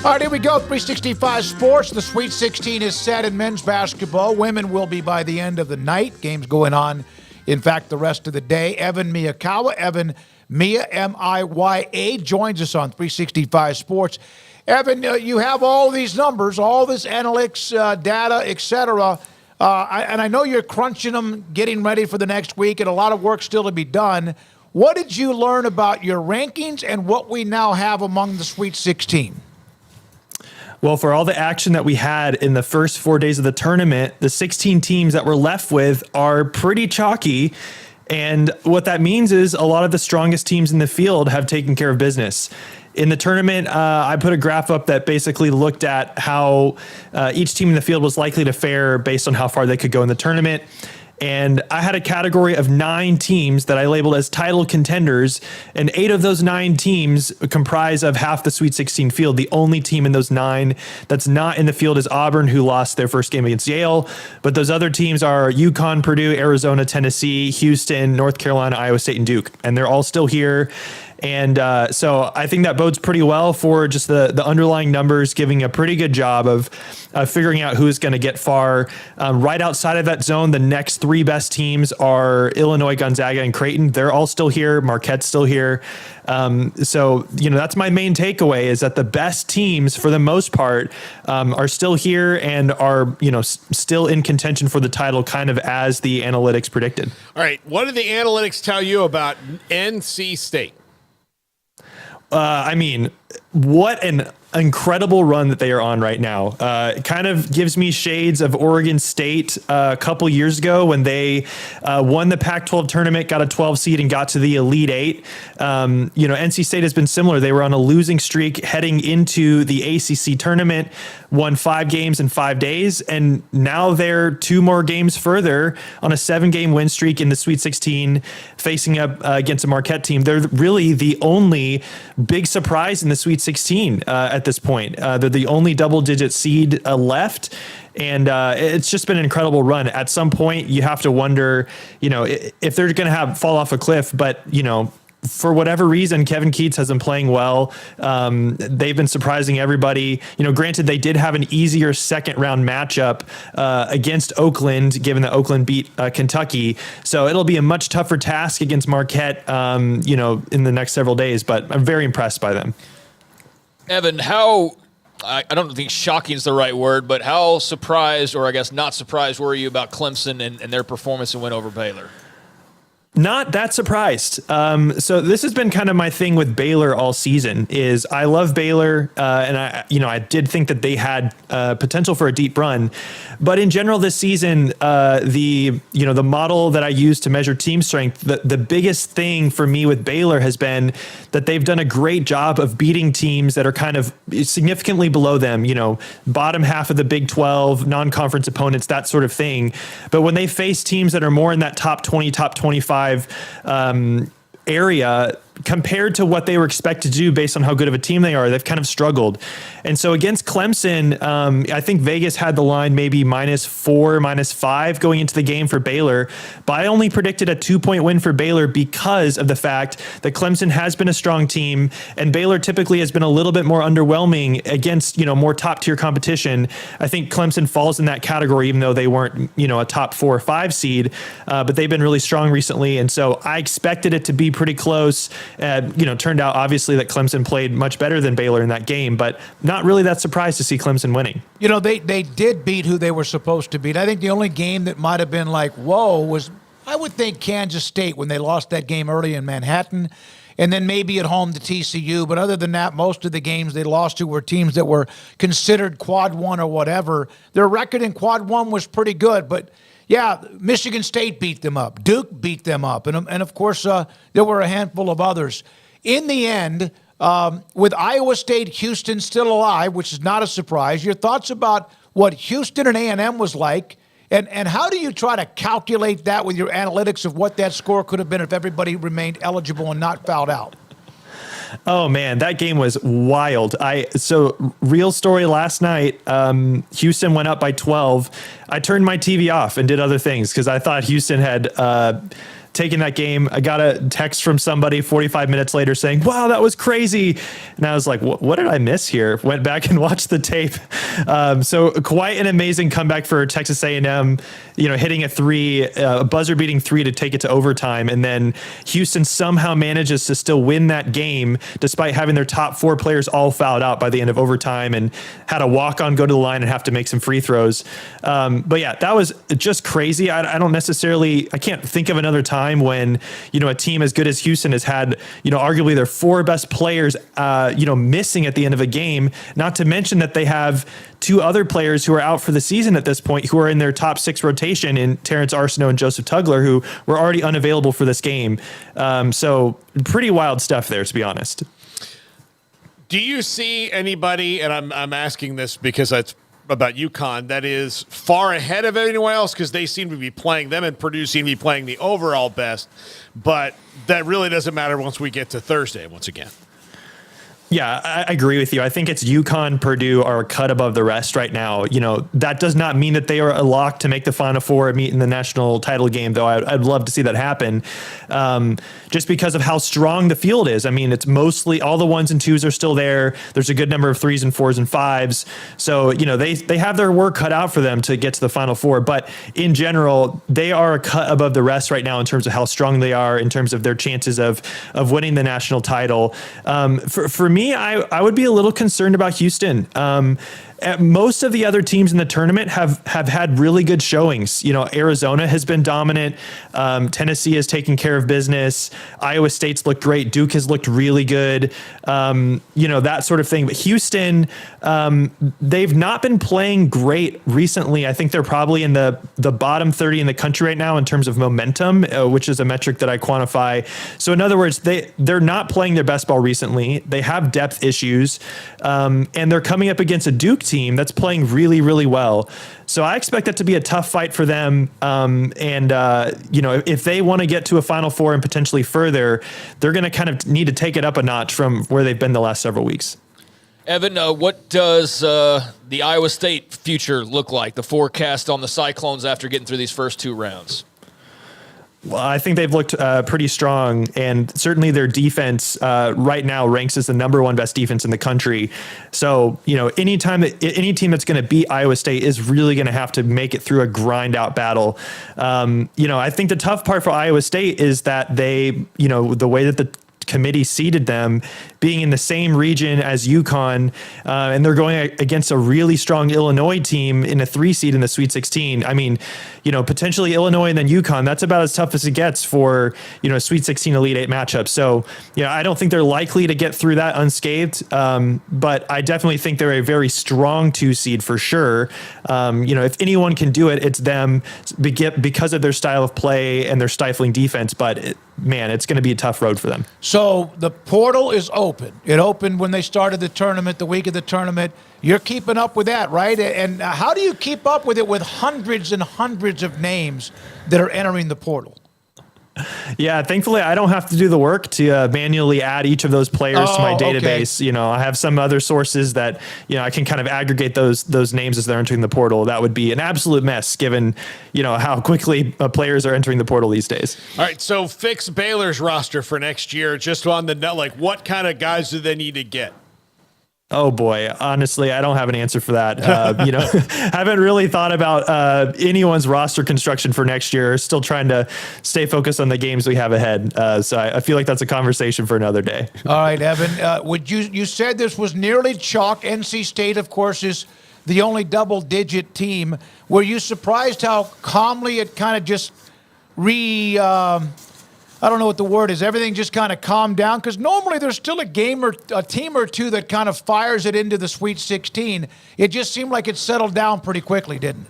All right, here we go. 365 Sports. The Sweet 16 is set in men's basketball. Women will be by the end of the night. Games going on, in fact, the rest of the day. Evan Miyakawa, Evan Mia, M-I-Y-A, joins us on 365 Sports. Evan, you have all these numbers, all this analytics, data, et cetera, and I know you're crunching them, getting ready for the next week, and a lot of work still to be done. What did you learn about your rankings and what we now have among the Sweet 16? Well, for all the action that we had in the first 4 days of the tournament, the 16 teams that we're left with are pretty chalky. And what that means is a lot of the strongest teams in the field have taken care of business. In the tournament, I put a graph up that basically looked at how each team in the field was likely to fare based on how far they could go in the tournament. And I had a category of 9 teams that I labeled as title contenders, and 8 of those 9 teams comprise of half the Sweet 16 field. The only team in those 9 that's not in the field is Auburn, who lost their first game against Yale. But those other teams are UConn, Purdue, Arizona, Tennessee, Houston, North Carolina, Iowa State, and Duke. And they're all still here. And so I think that bodes pretty well for just the underlying numbers, giving a pretty good job of figuring out who's going to get far. Right outside of that zone, the next 3 best teams are Illinois, Gonzaga, and Creighton. They're all still here. Marquette's still here. So, that's my main takeaway, is that the best teams, for the most part, are still here and are, still in contention for the title, kind of as the analytics predicted. All right. What did the analytics tell you about NC State? What an incredible run that they are on right now. It kind of gives me shades of Oregon State a couple years ago when they won the Pac-12 tournament, got a 12 seed, and got to the Elite Eight. NC State has been similar. They were on a losing streak heading into the ACC tournament, won 5 games in 5 days, and now they're 2 more games further on a 7-game win streak in the Sweet 16, facing up against a Marquette team. They're really the only big surprise in the Sweet 16 at this point. They're the only double-digit seed left, and it's just been an incredible run. At some point, you have to wonder, if they're going to fall off a cliff, but, for whatever reason, Kevin Keatts has been playing well. They've been surprising everybody. Granted, they did have an easier second round matchup against Oakland, given that Oakland beat Kentucky. So it'll be a much tougher task against Marquette, in the next several days. But I'm very impressed by them. Evan, I don't think shocking is the right word, but how surprised, or I guess not surprised, were you about Clemson and their performance and win over Baylor? Not that surprised. So this has been kind of my thing with Baylor all season. Is I love Baylor, and I did think that they had potential for a deep run, but in general this season, the model that I use to measure team strength, the biggest thing for me with Baylor has been that they've done a great job of beating teams that are kind of significantly below them. Bottom half of the Big 12, non-conference opponents, that sort of thing. But when they face teams that are more in that top 20, top 25 area, compared to what they were expected to do based on how good of a team they are, they've kind of struggled. And so against Clemson, I think Vegas had the line maybe -4, -5 going into the game for Baylor, but I only predicted a 2-point win for Baylor because of the fact that Clemson has been a strong team, and Baylor typically has been a little bit more underwhelming against, more top tier competition. I think Clemson falls in that category, even though they weren't, a top 4 or 5 seed, but they've been really strong recently. And so I expected it to be pretty close. Turned out obviously that Clemson played much better than Baylor in that game, but not really that surprised to see Clemson winning. They did beat who they were supposed to beat. I think the only game that might have been like, whoa, was, I would think, Kansas State when they lost that game early in Manhattan, and then maybe at home to TCU. But other than that, most of the games they lost to were teams that were considered quad 1 or whatever. Their record in quad 1 was pretty good, but yeah, Michigan State beat them up. Duke beat them up. And of course, there were a handful of others. In the end, with Iowa State, Houston still alive, which is not a surprise, your thoughts about what Houston and A&M was like, and how do you try to calculate that with your analytics of what that score could have been if everybody remained eligible and not fouled out? Oh man, that game was wild. So real story last night, Houston went up by 12. I turned my TV off and did other things because I thought Houston had taking that game. I got a text from somebody 45 minutes later saying, wow, that was crazy. And I was like, what did I miss here? Went back and watched the tape. So quite an amazing comeback for Texas A&M, hitting a buzzer beating three to take it to overtime. And then Houston somehow manages to still win that game despite having their top four players all fouled out by the end of overtime and had a walk-on go to the line and have to make some free throws. But yeah, that was just crazy. I can't think of another time when, a team as good as Houston has had, arguably their four best players, missing at the end of a game, not to mention that they have two other players who are out for the season at this point, who are in their top six rotation in Terrence Arsenault and Joseph Tugler, who were already unavailable for this game. So pretty wild stuff there, to be honest. Do you see anybody, and I'm asking this because it's about UConn, that is far ahead of anyone else because they seem to be playing, them and Purdue seem to be playing the overall best, but that really doesn't matter once we get to Thursday once again? Yeah, I agree with you. I think it's UConn, Purdue are a cut above the rest right now. That does not mean that they are a lock to make the Final Four and meet in the national title game, though I'd love to see that happen, just because of how strong the field is. I mean, it's mostly all the ones and twos are still there. There's a good number of threes and fours and fives. So, they have their work cut out for them to get to the Final Four. But in general, they are a cut above the rest right now in terms of how strong they are, in terms of their chances of winning the national title. For me, I would be a little concerned about Houston. Most of the other teams in the tournament have had really good showings. Arizona has been dominant. Tennessee has taken care of business. Iowa State's looked great. Duke has looked really good. That sort of thing. But Houston, they've not been playing great recently. I think they're probably in the bottom 30 in the country right now in terms of momentum, which is a metric that I quantify. So in other words, they're not playing their best ball recently. They have depth issues, and they're coming up against a Duke team that's playing really, really well. So I expect that to be a tough fight for them. If they want to get to a Final Four and potentially further, they're going to kind of need to take it up a notch from where they've been the last several weeks. Evan, what does the Iowa State future look like, the forecast on the Cyclones after getting through these first two rounds? Well, I think they've looked pretty strong, and certainly their defense right now ranks as the number one best defense in the country. So, any team that's going to beat Iowa State is really going to have to make it through a grind out battle. I think the tough part for Iowa State is that they, the way that the committee seeded them, being in the same region as UConn, and they're going against a really strong Illinois team in a 3 seed in the Sweet 16. I mean, potentially Illinois and then UConn, that's about as tough as it gets for, Sweet 16 Elite 8 matchup. So, I don't think they're likely to get through that unscathed, but I definitely think they're a very strong 2 seed for sure. If anyone can do it, it's them because of their style of play and their stifling defense, but it's going to be a tough road for them. So the portal is open. It opened when they started the tournament, the week of the tournament. You're keeping up with that, right? And how do you keep up with it with hundreds and hundreds of names that are entering the portal? Yeah, thankfully I don't have to do the work to manually add each of those players to my database. Okay. I have some other sources that, I can kind of aggregate those names as they're entering the portal. That would be an absolute mess given, how quickly players are entering the portal these days. All right, so fix Baylor's roster for next year just on the net. What kind of guys do they need to get? Oh boy, honestly, I don't have an answer for that. Haven't really thought about anyone's roster construction for next year. Still trying to stay focused on the games we have ahead. So I feel like that's a conversation for another day. All right, Evan, you said this was nearly chalk. NC State, of course, is the only double-digit team. Were you surprised how calmly it kind of just I don't know what the word is. Everything just kind of calmed down because normally there's still a team or two that kind of fires it into the Sweet 16. It just seemed like it settled down pretty quickly, didn't it?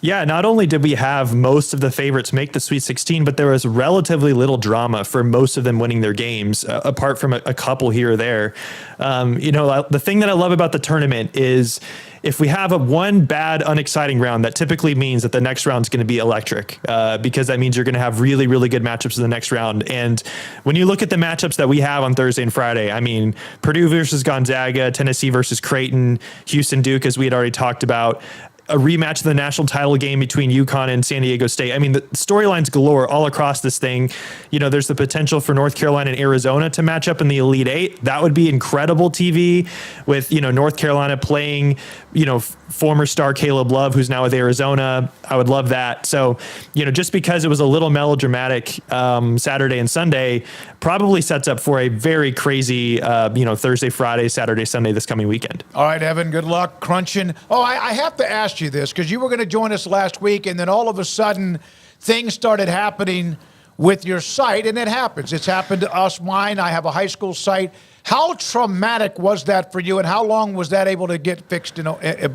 Yeah, not only did we have most of the favorites make the Sweet 16, but there was relatively little drama for most of them winning their games, apart from a couple here or there. The thing that I love about the tournament is if we have one bad, unexciting round, that typically means that the next round is going to be electric, because that means you're going to have really, really good matchups in the next round. And when you look at the matchups that we have on Thursday and Friday, I mean, Purdue versus Gonzaga, Tennessee versus Creighton, Houston Duke, as we had already talked about, a rematch of the national title game between UConn and San Diego State. I mean, the storylines galore all across this thing. You know, there's the potential for North Carolina and Arizona to match up in the Elite Eight. That would be incredible TV with, you know, North Carolina playing, you know, former star Caleb Love, who's now with Arizona. I would love that. So, you know, just because it was a little melodramatic Saturday and Sunday probably sets up for a very crazy, you know, Thursday, Friday, Saturday, Sunday this coming weekend. All right, Evan, good luck crunching. Oh, I have to ask you this because you were going to join us last week, and then all of a sudden things started happening with your site, and it happens. It's happened to us. Mine, I have a high school site. How traumatic was that for you, and how long was that able to get fixed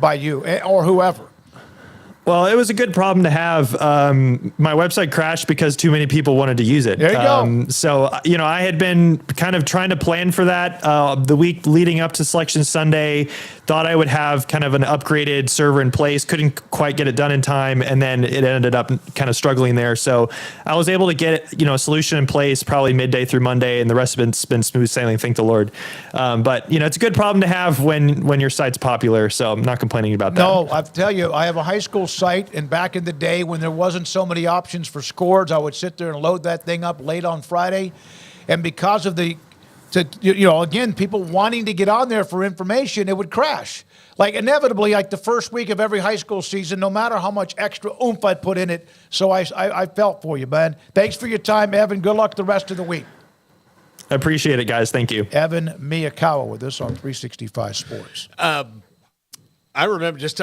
by you or whoever? Well, it was a good problem to have. My website crashed because too many people wanted to use it. There you go. So, you know, I had been kind of trying to plan for that the week leading up to Selection Sunday. Thought I would have kind of an upgraded server in place. Couldn't quite get it done in time, and then it ended up kind of struggling there. So I was able to get, you know, a solution in place probably midday through Monday, and the rest of it's been smooth sailing. Thank the Lord. But you know, it's a good problem to have when your site's popular. So I'm not complaining about that. No, I tell you, I have a high school site, and back in the day when there wasn't so many options for scores, I would sit there and load that thing up late on Friday, and because of again, people wanting to get on there for information, it would crash. Like inevitably, like the first week of every high school season, no matter how much extra oomph I'd put in it. So I felt for you, man. Thanks for your time, Evan. Good luck the rest of the week. I appreciate it, guys. Thank you. Evan Miyakawa with us on 365 Sports. I remember just